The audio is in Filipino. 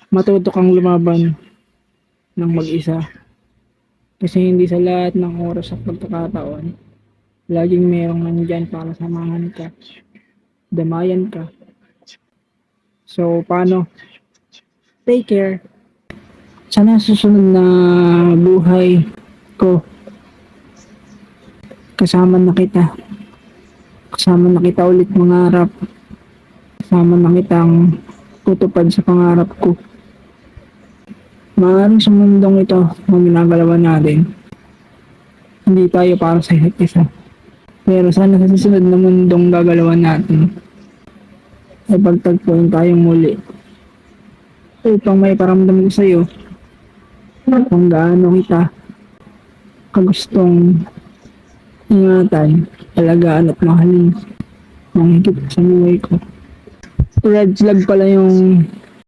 matuto kang lumaban ng mag-isa. Kasi hindi sa lahat ng oras at pagkakataon, laging merong nandyan para samahan ka, damayan ka. So, paano? Take care. Sana susunod na buhay ko, kasama na kita. Kasama na kita ulit mangarap. Kasama na kitang tutupad sa pangarap ko. Maaaring sa mundong ito na ginagalawan natin, hindi tayo para sa isa't isa. Pero sana sa susunod na mundong gagalawan natin, ay pagtagpuan tayong muli upang may paramdam ko sa'yo kung gaano kita kagustong ingatan, alagaan at mahalin ng higit sa buhay ko. Red flag pala yung